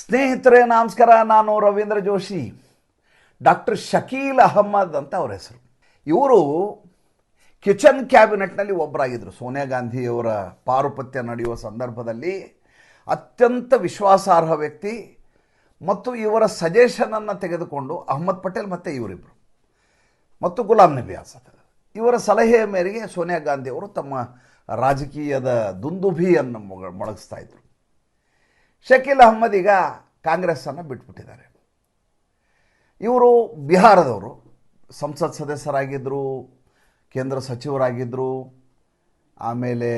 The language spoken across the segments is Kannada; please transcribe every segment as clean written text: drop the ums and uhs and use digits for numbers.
ಸ್ನೇಹಿತರೆ ನಮಸ್ಕಾರ. ನಾನು ರವೀಂದ್ರ ಜೋಶಿ. ಡಾಕ್ಟರ್ ಶಕೀಲ್ ಅಹಮ್ಮದ್ ಅಂತ ಅವರ ಹೆಸರು. ಇವರು ಕಿಚನ್ ಕ್ಯಾಬಿನೆಟ್ನಲ್ಲಿ ಒಬ್ಬರಾಗಿದ್ದರು. ಸೋನಿಯಾ ಗಾಂಧಿಯವರ ಪಾರುಪತ್ಯ ನಡೆಯುವ ಸಂದರ್ಭದಲ್ಲಿ ಅತ್ಯಂತ ವಿಶ್ವಾಸಾರ್ಹ ವ್ಯಕ್ತಿ ಮತ್ತು ಇವರ ಸಜೆಷನನ್ನು ತೆಗೆದುಕೊಂಡು ಅಹ್ಮದ್ ಪಟೇಲ್ ಮತ್ತು ಇವರಿಬ್ಬರು ಮತ್ತು ಗುಲಾಂ ನಬಿ ಆಜಾದ್ ಇವರ ಸಲಹೆಯ ಮೇರೆಗೆ ಸೋನಿಯಾ ಗಾಂಧಿಯವರು ತಮ್ಮ ರಾಜಕೀಯದ ದುಂದುಭಿಯನ್ನು ಮೊಳಗಿಸ್ತಾ ಇದ್ದರು. ಶಕೀಲ್ ಅಹಮ್ಮದ್ ಈಗ ಕಾಂಗ್ರೆಸ್ಸನ್ನು ಬಿಟ್ಬಿಟ್ಟಿದ್ದಾರೆ. ಇವರು ಬಿಹಾರದವರು, ಸಂಸತ್ ಸದಸ್ಯರಾಗಿದ್ದರು, ಕೇಂದ್ರ ಸಚಿವರಾಗಿದ್ದರು, ಆಮೇಲೆ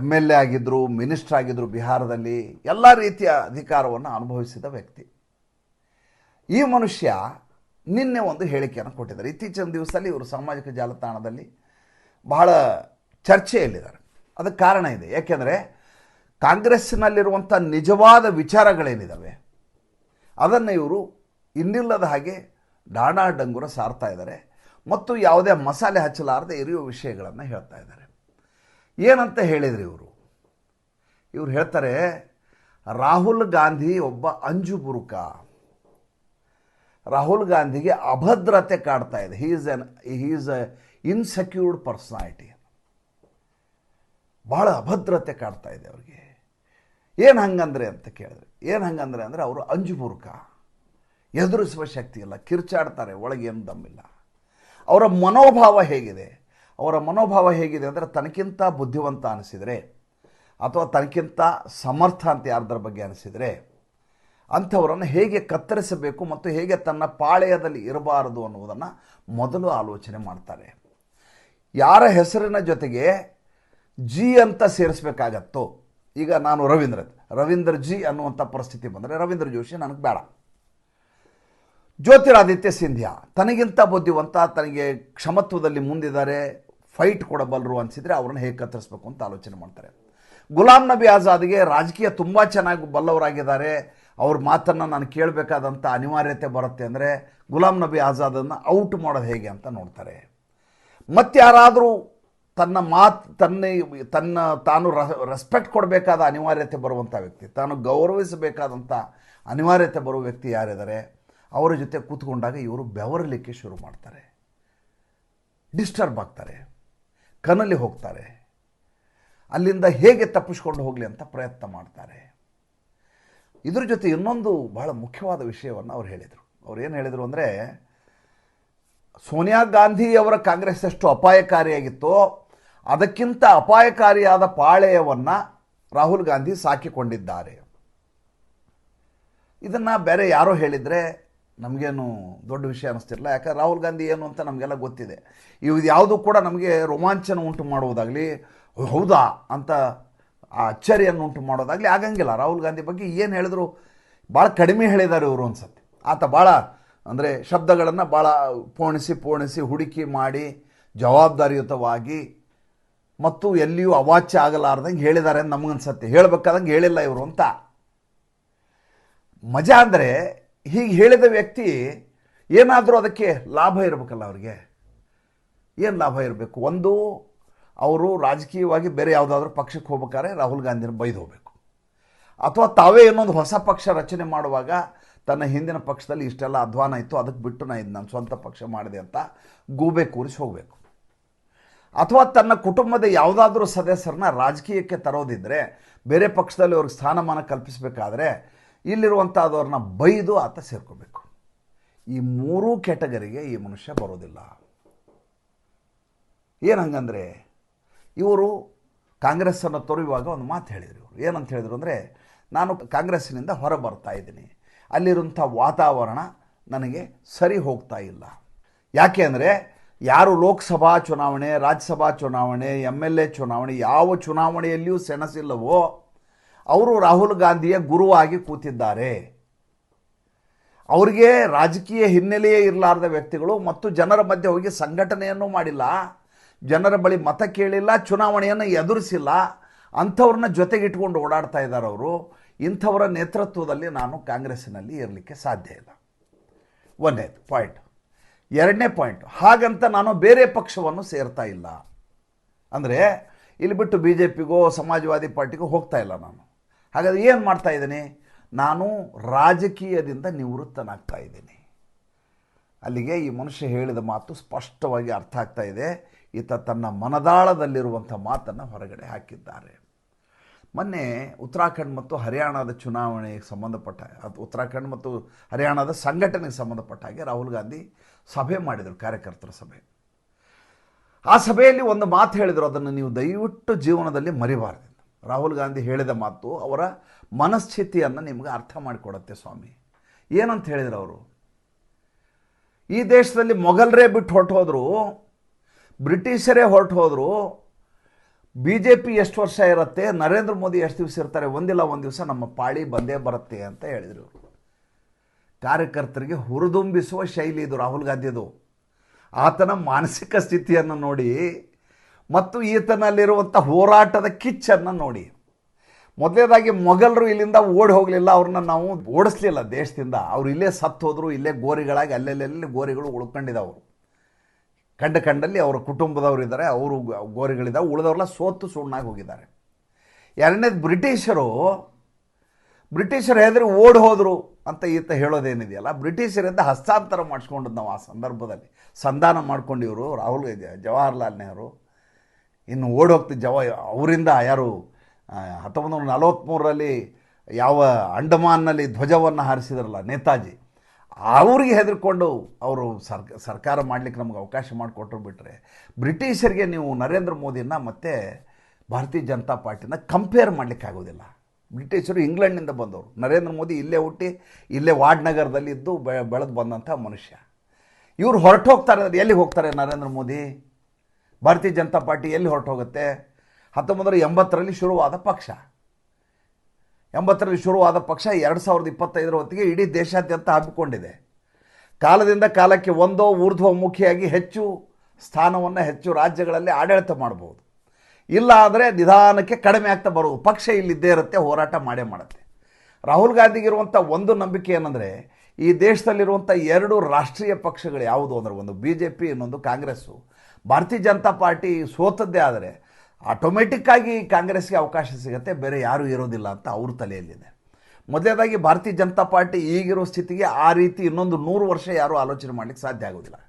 MLA ಆಗಿದ್ದರು, ಮಿನಿಸ್ಟರ್ ಆಗಿದ್ದರು. ಬಿಹಾರದಲ್ಲಿ ಎಲ್ಲ ರೀತಿಯ ಅಧಿಕಾರವನ್ನು ಅನುಭವಿಸಿದ ವ್ಯಕ್ತಿ. ಈ ಮನುಷ್ಯ ನಿನ್ನೆ ಒಂದು ಹೇಳಿಕೆಯನ್ನು ಕೊಟ್ಟಿದ್ದಾರೆ. ಇತ್ತೀಚಿನ ದಿವಸದಲ್ಲಿ ಇವರು ಸಾಮಾಜಿಕ ಜಾಲತಾಣದಲ್ಲಿ ಬಹಳ ಚರ್ಚೆಯಲ್ಲಿದ್ದಾರೆ. ಅದಕ್ಕೆ ಕಾರಣ ಇದೆ. ಯಾಕೆಂದರೆ ಕಾಂಗ್ರೆಸ್ಸಿನಲ್ಲಿರುವಂಥ ನಿಜವಾದ ವಿಚಾರಗಳೇನಿದ್ದಾವೆ ಅದನ್ನು ಇವರು ಇನ್ನಿಲ್ಲದ ಹಾಗೆ ಡಾಂಗುರ ಸಾರ್ತಾ ಇದ್ದಾರೆ ಮತ್ತು ಯಾವುದೇ ಮಸಾಲೆ ಹಚ್ಚಲಾರದೆ ಇರುವ ವಿಷಯಗಳನ್ನು ಹೇಳ್ತಾ ಇದ್ದಾರೆ. ಏನಂತ ಹೇಳಿದ್ರು ಇವರು ಹೇಳ್ತಾರೆ, ರಾಹುಲ್ ಗಾಂಧಿ ಒಬ್ಬ ಅಂಜುಬುರುಕ. ರಾಹುಲ್ ಗಾಂಧಿಗೆ ಅಭದ್ರತೆ ಕಾಡ್ತಾ ಇದೆ. He is A insecured personality. ಭಾಳ ಅಭದ್ರತೆ ಕಾಡ್ತಾ ಇದೆ ಅವ್ರಿಗೆ. ಏನು ಹಂಗಂದ್ರೆ ಅಂತ ಕೇಳಿದ್ರೆ, ಏನು ಹಂಗಂದ್ರೆ ಅಂದರೆ ಅವರು ಅಂಜುಬುರುಕ, ಎದುರಿಸುವ ಶಕ್ತಿ ಇಲ್ಲ, ಕಿರ್ಚಾಡ್ತಾರೆ, ಒಳಗೆ ಏನು ದಮ್ಮಿಲ್ಲ. ಅವರ ಮನೋಭಾವ ಹೇಗಿದೆ? ಅವರ ಮನೋಭಾವ ಹೇಗಿದೆ ಅಂದರೆ ತನಕ್ಕಿಂತ ಬುದ್ಧಿವಂತ ಅನಿಸಿದರೆ ಅಥವಾ ತನಕ್ಕಿಂತ ಸಮರ್ಥ ಅಂತ ಯಾರ್ದರ ಬಗ್ಗೆ ಅನಿಸಿದರೆ ಅಂಥವರನ್ನು ಹೇಗೆ ಕತ್ತರಿಸಬೇಕು ಮತ್ತು ಹೇಗೆ ತನ್ನ ಪಾಳೆಯದಲ್ಲಿ ಇರಬಾರದು ಅನ್ನುವುದನ್ನು ಮೊದಲು ಆಲೋಚನೆ ಮಾಡ್ತಾರೆ. ಯಾರ ಹೆಸರಿನ ಜೊತೆಗೆ ಜಿ ಅಂತ ಸೇರಿಸ್ಬೇಕಾಗತ್ತೋ, ಈಗ ನಾನು ರವೀಂದ್ರ ಜಿ ಅನ್ನುವಂಥ ಪರಿಸ್ಥಿತಿ ಬಂದರೆ ರವೀಂದ್ರ ಜೋಶಿ ನನಗೆ ಬೇಡ. ಜ್ಯೋತಿರಾದಿತ್ಯ ಸಿಂಧ್ಯಾ ತನಗಿಂತ ಬುದ್ಧಿವಂತ, ತನಗೆ ಕ್ಷಮತ್ವದಲ್ಲಿ ಮುಂದಿದ್ದಾರೆ, ಫೈಟ್ ಕೊಡಬಲ್ಲರು ಅನಿಸಿದರೆ ಅವ್ರನ್ನ ಹೇಗೆ ಕತ್ತರಿಸಬೇಕು ಅಂತ ಆಲೋಚನೆ ಮಾಡ್ತಾರೆ. ಗುಲಾಂ ನಬಿ ಆಜಾದ್ಗೆ ರಾಜಕೀಯ ತುಂಬ ಚೆನ್ನಾಗಿ ಬಲ್ಲವರಾಗಿದ್ದಾರೆ, ಅವ್ರ ಮಾತನ್ನು ನಾನು ಕೇಳಬೇಕಾದಂಥ ಅನಿವಾರ್ಯತೆ ಬರುತ್ತೆ ಅಂದರೆ ಗುಲಾಂ ನಬಿ ಆಜಾದನ್ನು ಔಟ್ ಮಾಡೋದು ಹೇಗೆ ಅಂತ ನೋಡ್ತಾರೆ. ಮತ್ತಾರಾದರೂ ತಾನು ರೆಸ್ಪೆಕ್ಟ್ ಕೊಡಬೇಕಾದ ಅನಿವಾರ್ಯತೆ ಬರುವಂಥ ವ್ಯಕ್ತಿ, ತಾನು ಗೌರವಿಸಬೇಕಾದಂಥ ಅನಿವಾರ್ಯತೆ ಬರುವ ವ್ಯಕ್ತಿ ಯಾರಿದ್ದಾರೆ ಅವರ ಜೊತೆ ಕೂತ್ಕೊಂಡಾಗ ಇವರು ಬೆವರಲಿಕ್ಕೆ ಶುರು ಮಾಡ್ತಾರೆ, ಡಿಸ್ಟರ್ಬ್ ಆಗ್ತಾರೆ, ಕನಲ್ಲಿ ಹೋಗ್ತಾರೆ, ಅಲ್ಲಿಂದ ಹೇಗೆ ತಪ್ಪಿಸ್ಕೊಂಡು ಹೋಗಲಿ ಅಂತ ಪ್ರಯತ್ನ ಮಾಡ್ತಾರೆ. ಇದ್ರ ಜೊತೆ ಇನ್ನೊಂದು ಬಹಳ ಮುಖ್ಯವಾದ ವಿಷಯವನ್ನು ಅವ್ರು ಹೇಳಿದರು. ಅವ್ರು ಏನು ಹೇಳಿದರು ಅಂದರೆ, ಸೋನಿಯಾ ಗಾಂಧಿಯವರ ಕಾಂಗ್ರೆಸ್ ಎಷ್ಟು ಅಪಾಯಕಾರಿಯಾಗಿತ್ತೋ ಅದಕ್ಕಿಂತ ಅಪಾಯಕಾರಿಯಾದ ಪಾಳೆಯವನ್ನು ರಾಹುಲ್ ಗಾಂಧಿ ಸಾಕಿಕೊಂಡಿದ್ದಾರೆ. ಇದನ್ನು ಬೇರೆ ಯಾರೋ ಹೇಳಿದರೆ ನಮಗೇನು ದೊಡ್ಡ ವಿಷಯ ಅನ್ನಿಸ್ತಿರಲ್ಲ. ಯಾಕಂದ್ರೆ ರಾಹುಲ್ ಗಾಂಧಿ ಏನು ಅಂತ ನಮಗೆಲ್ಲ ಗೊತ್ತಿದೆ. ಇದು ಯಾವುದೂ ಕೂಡ ನಮಗೆ ರೋಮಾಂಚನ ಉಂಟು ಮಾಡುವುದಾಗಲಿ, ಹೌದಾ ಅಂತ ಆ ಅಚ್ಚರಿಯನ್ನು ಉಂಟು ಮಾಡೋದಾಗಲಿ ಆಗಂಗಿಲ್ಲ. ರಾಹುಲ್ ಗಾಂಧಿ ಬಗ್ಗೆ ಏನು ಹೇಳಿದ್ರು ಭಾಳ ಕಡಿಮೆ ಹೇಳಿದ್ದಾರೆ ಇವರು ಅನ್ಸತ್ತೆ. ಆತ ಭಾಳ ಅಂದರೆ ಶಬ್ದಗಳನ್ನು ಭಾಳ ಪೋಣಿಸಿ ಹುಡುಕಿ ಮಾಡಿ ಜವಾಬ್ದಾರಿಯುತವಾಗಿ ಮತ್ತು ಎಲ್ಲಿಯೂ ಅವಾಚ್ಯ ಆಗಲಾರ್ದಂಗೆ ಹೇಳಿದ್ದಾರೆ ಅಂತ ನಮಗನ್ಸತ್ತೆ. ಹೇಳಬೇಕಾದಂಗೆ ಹೇಳಿಲ್ಲ ಇವರು ಅಂತ. ಮಜಾ ಅಂದರೆ ಹೀಗೆ ಹೇಳಿದ ವ್ಯಕ್ತಿ ಏನಾದರೂ ಅದಕ್ಕೆ ಲಾಭ ಇರಬೇಕಲ್ಲ. ಅವ್ರಿಗೆ ಏನು ಲಾಭ ಇರಬೇಕು? ಒಂದು, ಅವರು ರಾಜಕೀಯವಾಗಿ ಬೇರೆ ಯಾವುದಾದ್ರೂ ಪಕ್ಷಕ್ಕೆ ಹೋಗ್ಬೇಕಾದ್ರೆ ರಾಹುಲ್ ಗಾಂಧಿನ ಬೈದು ಹೋಗಬೇಕು, ಅಥವಾ ತಾವೇ ಇನ್ನೊಂದು ಹೊಸ ಪಕ್ಷ ರಚನೆ ಮಾಡುವಾಗ ತನ್ನ ಹಿಂದಿನ ಪಕ್ಷದಲ್ಲಿ ಇಷ್ಟೆಲ್ಲ ಅಧ್ವಾನ ಇತ್ತು, ಅದಕ್ಕೆ ಬಿಟ್ಟು ನಾನು ಸ್ವಂತ ಪಕ್ಷ ಮಾಡಿದೆ ಅಂತ ಗೂಬೆ ಕೂರಿಸಿ ಹೋಗಬೇಕು. ಅಥವಾ ತನ್ನ ಕುಟುಂಬದ ಯಾವುದಾದ್ರೂ ಸದಸ್ಯರನ್ನ ರಾಜಕೀಯಕ್ಕೆ ತರೋದಿದ್ದರೆ ಬೇರೆ ಪಕ್ಷದಲ್ಲಿ ಅವ್ರಿಗೆ ಸ್ಥಾನಮಾನ ಕಲ್ಪಿಸಬೇಕಾದ್ರೆ ಇಲ್ಲಿರುವಂಥವ್ರನ್ನ ಬೈದು ಆತ ಸೇರ್ಕೋಬೇಕು. ಈ ಮೂರೂ ಕ್ಯಾಟಗರಿಗೆ ಈ ಮನುಷ್ಯ ಬರೋದಿಲ್ಲ. ಏನು ಹಂಗಂದರೆ, ಇವರು ಕಾಂಗ್ರೆಸ್ಸನ್ನು ತೊರೆಯುವಾಗ ಒಂದು ಮಾತು ಹೇಳಿದರು. ಇವರು ಏನಂತ ಹೇಳಿದರು ಅಂದರೆ, ನಾನು ಕಾಂಗ್ರೆಸ್ಸಿನಿಂದ ಹೊರ ಬರ್ತಾ ಇದ್ದೀನಿ, ಅಲ್ಲಿರುವಂಥ ವಾತಾವರಣ ನನಗೆ ಸರಿ ಹೋಗ್ತಾ ಇಲ್ಲ. ಯಾಕೆ ಅಂದರೆ ಯಾರು ಲೋಕಸಭಾ ಚುನಾವಣೆ, ರಾಜ್ಯಸಭಾ ಚುನಾವಣೆ, MLA ಚುನಾವಣೆ, ಯಾವ ಚುನಾವಣೆಯಲ್ಲಿಯೂ ಸೆಣಸಿಲ್ಲವೋ ಅವರು ರಾಹುಲ್ ಗಾಂಧಿಯ ಗುರುವಾಗಿ ಕೂತಿದ್ದಾರೆ. ಅವರಿಗೆ ರಾಜಕೀಯ ಹಿನ್ನೆಲೆಯೇ ಇರಲಾರ್ದ ವ್ಯಕ್ತಿಗಳು ಮತ್ತು ಜನರ ಮಧ್ಯೆ ಹೋಗಿ ಸಂಘಟನೆಯನ್ನು ಮಾಡಿಲ್ಲ, ಜನರ ಬಳಿ ಮತ ಕೇಳಿಲ್ಲ, ಚುನಾವಣೆಯನ್ನು ಎದುರಿಸಿಲ್ಲ, ಅಂಥವ್ರನ್ನ ಜೊತೆಗಿಟ್ಕೊಂಡು ಓಡಾಡ್ತಾ ಇದ್ದಾರೆ ಅವರು. ಇಂಥವರ ನೇತೃತ್ವದಲ್ಲಿ ನಾನು ಕಾಂಗ್ರೆಸ್ಸಿನಲ್ಲಿ ಇರಲಿಕ್ಕೆ ಸಾಧ್ಯ ಇಲ್ಲ. ಒಂದನೇದು ಪಾಯಿಂಟ್. ಎರಡನೇ ಪಾಯಿಂಟ್, ಹಾಗಂತ ನಾನು ಬೇರೆ ಪಕ್ಷವನ್ನು ಸೇರ್ತಾ ಇಲ್ಲ. ಅಂದರೆ ಇಲ್ಲಿ ಬಿಟ್ಟು BJPಗೋ ಸಮಾಜವಾದಿ ಪಾರ್ಟಿಗೋ ಹೋಗ್ತಾ ಇಲ್ಲ ನಾನು. ಹಾಗಾದರೆ ಏನು ಮಾಡ್ತಾ ಇದ್ದೀನಿ? ನಾನು ರಾಜಕೀಯದಿಂದ ನಿವೃತ್ತನಾಗ್ತಾ ಇದ್ದೀನಿ. ಅಲ್ಲಿಗೆ ಈ ಮನುಷ್ಯ ಹೇಳಿದ ಮಾತು ಸ್ಪಷ್ಟವಾಗಿ ಅರ್ಥ ಆಗ್ತಾ ಇದೆ. ಈತ ತನ್ನ ಮನದಾಳದಲ್ಲಿರುವಂಥ ಮಾತನ್ನು ಹೊರಗಡೆ ಹಾಕಿದ್ದಾರೆ. ಮೊನ್ನೆ ಉತ್ತರಾಖಂಡ್ ಮತ್ತು ಹರಿಯಾಣದ ಚುನಾವಣೆಗೆ ಸಂಬಂಧಪಟ್ಟ ಉತ್ತರಾಖಂಡ್ ಮತ್ತು ಹರಿಯಾಣದ ಸಂಘಟನೆಗೆ ಸಂಬಂಧಪಟ್ಟ ಹಾಗೆ ರಾಹುಲ್ ಗಾಂಧಿ ಸಭೆ ಮಾಡಿದರು, ಕಾರ್ಯಕರ್ತರ ಸಭೆ. ಆ ಸಭೆಯಲ್ಲಿ ಒಂದು ಮಾತು ಹೇಳಿದರು, ಅದನ್ನು ನೀವು ದಯವಿಟ್ಟು ಜೀವನದಲ್ಲಿ ಮರಿಬಾರ್ದು. ರಾಹುಲ್ ಗಾಂಧಿ ಹೇಳಿದ ಮಾತು ಅವರ ಮನಸ್ಥಿತಿಯನ್ನು ನಿಮಗೆ ಅರ್ಥ ಮಾಡಿಕೊಡುತ್ತೆ ಸ್ವಾಮಿ. ಏನಂತ ಹೇಳಿದರು ಅವರು? ಈ ದೇಶದಲ್ಲಿ ಮೊಘಲರೇ ಬಿಟ್ಟು ಹೊರಟು ಹೋದರು, ಬ್ರಿಟಿಷರೇ ಹೊರಟು ಹೋದರು, BJP ಎಷ್ಟು ವರ್ಷ ಇರುತ್ತೆ, ನರೇಂದ್ರ ಮೋದಿ ಎಷ್ಟು ದಿವಸ ಇರ್ತಾರೆ, ಒಂದಿಲ್ಲ ಒಂದು ದಿವಸ ನಮ್ಮ ಪಾಳಿ ಬಂದೇ ಬರುತ್ತೆ ಅಂತ ಹೇಳಿದರು. ಕಾರ್ಯಕರ್ತರಿಗೆ ಹುರಿದುಂಬಿಸುವ ಶೈಲಿ ಇದು ರಾಹುಲ್ ಗಾಂಧಿದು. ಆತನ ಮಾನಸಿಕ ಸ್ಥಿತಿಯನ್ನು ನೋಡಿ ಮತ್ತು ಈತನಲ್ಲಿರುವಂಥ ಹೋರಾಟದ ಕಿಚ್ಚನ್ನು ನೋಡಿ. ಮೊದಲನೇದಾಗಿ ಮೊಘಲರು ಇಲ್ಲಿಂದ ಓಡಿ ಹೋಗಲಿಲ್ಲ, ಅವ್ರನ್ನ ನಾವು ಓಡಿಸ್ಲಿಲ್ಲ ದೇಶದಿಂದ. ಅವರು ಇಲ್ಲೇ ಸತ್ತು ಹೋದರು, ಇಲ್ಲೇ ಗೋರಿಗಳಾಗಿ ಅಲ್ಲೆಲ್ಲೆಲ್ಲಿ ಗೋರಿಗಳು ಉಳ್ಕೊಂಡಿದ್ದವರು. ಕಂಡಲ್ಲಿ ಅವರ ಕುಟುಂಬದವರು ಇದ್ದಾರೆ, ಅವರು ಗೋರಿಗಳಿದ್ದಾವೆ, ಉಳಿದವರೆಲ್ಲ ಸೋತು ಸುಣ್ಣಾಗಿ ಹೋಗಿದ್ದಾರೆ. ಎರಡನೇದು ಬ್ರಿಟಿಷರು ಹೆದರಿ ಓಡಿ ಹೋದರು ಅಂತ ಈತ ಹೇಳೋದೇನಿದೆಯಲ್ಲ, ಬ್ರಿಟಿಷರಿಂದ ಹಸ್ತಾಂತರ ಮಾಡಿಸ್ಕೊಂಡದ್ದು ನಾವು ಆ ಸಂದರ್ಭದಲ್ಲಿ ಸಂಧಾನ ಮಾಡ್ಕೊಂಡಿವರು ಜವಾಹರ್ಲಾಲ್ ನೆಹರು. ಇನ್ನು ಓಡಿ ಹೋಗ್ತಿದ್ದ ಅವರಿಂದ ಯಾರು 1943ರಲ್ಲಿ ಯಾವ ಅಂಡಮಾನ್ನಲ್ಲಿ ಧ್ವಜವನ್ನು ಹಾರಿಸಿದ್ರಲ್ಲ ನೇತಾಜಿ, ಅವ್ರಿಗೆ ಹೆದರ್ಕೊಂಡು ಅವರು ಸರ್ಕಾರ ಮಾಡಲಿಕ್ಕೆ ನಮ್ಗೆ ಅವಕಾಶ ಮಾಡಿಕೊಟ್ರು. ಬಿಟ್ಟರೆ ಬ್ರಿಟಿಷರಿಗೆ ನೀವು ನರೇಂದ್ರ ಮೋದಿನ ಮತ್ತು ಭಾರತೀಯ ಜನತಾ ಪಾರ್ಟಿನ ಕಂಪೇರ್ ಮಾಡಲಿಕ್ಕಾಗೋದಿಲ್ಲ. ಬ್ರಿಟಿಷರು ಇಂಗ್ಲೆಂಡ್ನಿಂದ ಬಂದವರು, ನರೇಂದ್ರ ಮೋದಿ ಇಲ್ಲೇ ಹುಟ್ಟಿ ಇಲ್ಲೇ ವಾಡ್ನಗರದಲ್ಲಿ ಇದ್ದು ಬೆಳೆದು ಬಂದಂಥ ಮನುಷ್ಯ. ಇವರು ಹೊರಟು ಹೋಗ್ತಾರೆ ಅಂದರೆ ಎಲ್ಲಿಗೆ ಹೋಗ್ತಾರೆ? ನರೇಂದ್ರ ಮೋದಿ ಭಾರತೀಯ ಜನತಾ ಪಾರ್ಟಿ ಎಲ್ಲಿ ಹೊರಟು ಹೋಗುತ್ತೆ? 1980ರಲ್ಲಿ ಶುರುವಾದ ಪಕ್ಷ, 2025 ಹೊತ್ತಿಗೆ ಇಡೀ ದೇಶಾದ್ಯಂತ ಹಬ್ಬಿಕೊಂಡಿದೆ. ಕಾಲದಿಂದ ಕಾಲಕ್ಕೆ ಒಂದೋ ಊರ್ಧ್ವಮುಖಿಯಾಗಿ ಹೆಚ್ಚು ಸ್ಥಾನವನ್ನು ಹೆಚ್ಚು ರಾಜ್ಯಗಳಲ್ಲಿ ಆಡಳಿತ ಮಾಡ್ಬೋದು, ಇಲ್ಲ ಅಂದರೆ ನಿಧಾನಕ್ಕೆ ಕಡಿಮೆ ಆಗ್ತಾ ಬರೋದು. ಪಕ್ಷ ಇಲ್ಲಿದ್ದೇ ಇರುತ್ತೆ, ಹೋರಾಟ ಮಾಡೇ ಮಾಡುತ್ತೆ. ರಾಹುಲ್ ಗಾಂಧಿಗಿರುವಂಥ ಒಂದು ನಂಬಿಕೆ ಏನಂದರೆ, ಈ ದೇಶದಲ್ಲಿರುವಂಥ 2 ರಾಷ್ಟ್ರೀಯ ಪಕ್ಷಗಳು ಯಾವುದು ಅಂದರೆ, ಒಂದು BJP, ಇನ್ನೊಂದು ಕಾಂಗ್ರೆಸ್ಸು. ಭಾರತೀಯ ಜನತಾ ಪಾರ್ಟಿ ಸೋತದ್ದೇ ಆದರೆ ಆಟೋಮೆಟಿಕ್ಕಾಗಿ ಕಾಂಗ್ರೆಸ್ಗೆ ಅವಕಾಶ ಸಿಗುತ್ತೆ, ಬೇರೆ ಯಾರೂ ಇರೋದಿಲ್ಲ ಅಂತ ಅವ್ರ ತಲೆಯಲ್ಲಿದೆ. ಮೊದಲನೇದಾಗಿ ಭಾರತೀಯ ಜನತಾ ಪಾರ್ಟಿ ಈಗಿರೋ ಸ್ಥಿತಿಗೆ ಆ ರೀತಿ ಇನ್ನೊಂದು 100 ವರ್ಷ ಯಾರೂ ಆಲೋಚನೆ ಮಾಡಲಿಕ್ಕೆ ಸಾಧ್ಯ ಆಗೋದಿಲ್ಲ.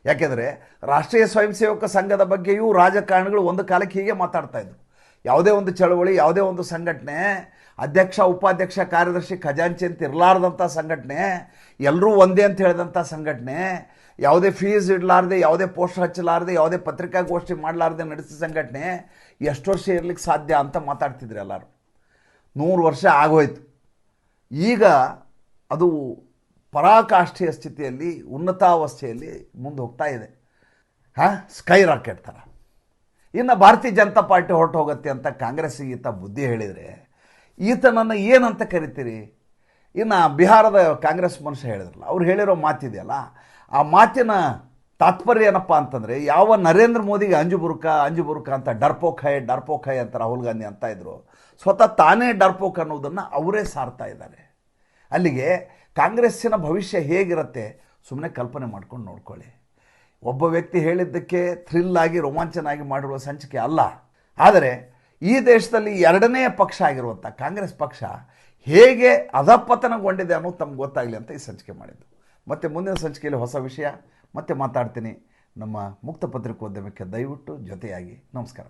ಯಾಕೆಂದರೆ ರಾಷ್ಟ್ರೀಯ ಸ್ವಯಂ ಸೇವಕ ಸಂಘದ ಬಗ್ಗೆಯೂ ರಾಜಕಾರಣಿಗಳು ಒಂದು ಕಾಲಕ್ಕೆ ಹೀಗೆ ಮಾತಾಡ್ತಾಯಿದ್ರು. ಯಾವುದೇ ಒಂದು ಚಳವಳಿ, ಯಾವುದೇ ಒಂದು ಸಂಘಟನೆ, ಅಧ್ಯಕ್ಷ, ಉಪಾಧ್ಯಕ್ಷ, ಕಾರ್ಯದರ್ಶಿ, ಖಜಾಂಚಿ ಅಂತ ಇರಲಾರ್ದಂಥ ಸಂಘಟನೆ, ಎಲ್ಲರೂ ಒಂದೇ ಅಂತ ಹೇಳಿದಂಥ ಸಂಘಟನೆ, ಯಾವುದೇ ಫೀಸ್ ಇಡಲಾರ್ದೆ, ಯಾವುದೇ ಪೋಸ್ಟರ್ ಹಚ್ಚಲಾರ್ದೆ, ಯಾವುದೇ ಪತ್ರಿಕಾಗೋಷ್ಠಿ ಮಾಡಲಾರ್ದೆ ನಡೆಸಿದ ಸಂಘಟನೆ ಎಷ್ಟು ವರ್ಷ ಇರಲಿಕ್ಕೆ ಸಾಧ್ಯ ಅಂತ ಮಾತಾಡ್ತಿದ್ರು ಎಲ್ಲರೂ. 100 ವರ್ಷ ಆಗೋಯ್ತು. ಈಗ ಅದು ಪರಾಕಾಷ್ಠೆಯ ಸ್ಥಿತಿಯಲ್ಲಿ, ಉನ್ನತಾವಸ್ಥೆಯಲ್ಲಿ ಮುಂದೆ ಹೋಗ್ತಾ ಇದೆ. ಸ್ಕೈ ರಾಕೆಟ್ ಥರ. ಇನ್ನು ಭಾರತೀಯ ಜನತಾ ಪಾರ್ಟಿ ಹೊರಟು ಹೋಗುತ್ತೆ ಅಂತ ಕಾಂಗ್ರೆಸ್ಸಿಗೆ ಈತ ಬುದ್ಧಿ ಹೇಳಿದರೆ, ಈತನನ್ನು ಏನಂತ ಕರಿತೀರಿ? ಇನ್ನು ಬಿಹಾರದ ಕಾಂಗ್ರೆಸ್ ಮನುಷ್ಯ ಹೇಳಿದ್ರಲ್ಲ, ಅವ್ರು ಹೇಳಿರೋ ಮಾತಿದೆಯಲ್ಲ, ಆ ಮಾತಿನ ತಾತ್ಪರ್ಯ ಏನಪ್ಪ ಅಂತಂದರೆ, ಯಾವ ನರೇಂದ್ರ ಮೋದಿಗೆ ಅಂಜು ಬುರುಕ ಅಂತ ಡರ್ಪೋಕ್ ಹೈ ಅಂತ ರಾಹುಲ್ ಗಾಂಧಿ ಅಂತ ಇದ್ರು, ಸ್ವತಃ ತಾನೇ ಡರ್ಪೋಕ್ ಅನ್ನೋದನ್ನು ಅವರೇ ಸಾರ್ತಾ ಇದ್ದಾರೆ. ಅಲ್ಲಿಗೆ ಕಾಂಗ್ರೆಸ್ಸಿನ ಭವಿಷ್ಯ ಹೇಗಿರುತ್ತೆ ಸುಮ್ಮನೆ ಕಲ್ಪನೆ ಮಾಡ್ಕೊಂಡು ನೋಡ್ಕೊಳ್ಳಿ. ಒಬ್ಬ ವ್ಯಕ್ತಿ ಹೇಳಿದ್ದಕ್ಕೆ ಥ್ರಿಲ್ ಆಗಿ ರೋಮಾಂಚನ ಆಗಿ ಮಾಡಿರುವ ಸಂಚಿಕೆ ಅಲ್ಲ. ಆದರೆ ಈ ದೇಶದಲ್ಲಿ 2ನೇ ಪಕ್ಷ ಆಗಿರುವಂಥ ಕಾಂಗ್ರೆಸ್ ಪಕ್ಷ ಹೇಗೆ ಅಧಪತನಗೊಂಡಿದೆ ಅನ್ನೋದು ತಮ್ಗೆ ಗೊತ್ತಾಗಲಿ ಅಂತ ಈ ಸಂಚಿಕೆ ಮಾಡಿದ್ದು. ಮತ್ತು ಮುಂದಿನ ಸಂಚಿಕೆಯಲ್ಲಿ ಹೊಸ ವಿಷಯ ಮತ್ತೆ ಮಾತಾಡ್ತೀನಿ. ನಮ್ಮ ಮುಕ್ತ ಪತ್ರಿಕೋದ್ಯಮಕ್ಕೆ ದಯವಿಟ್ಟು ಜೊತೆಯಾಗಿ. ನಮಸ್ಕಾರ.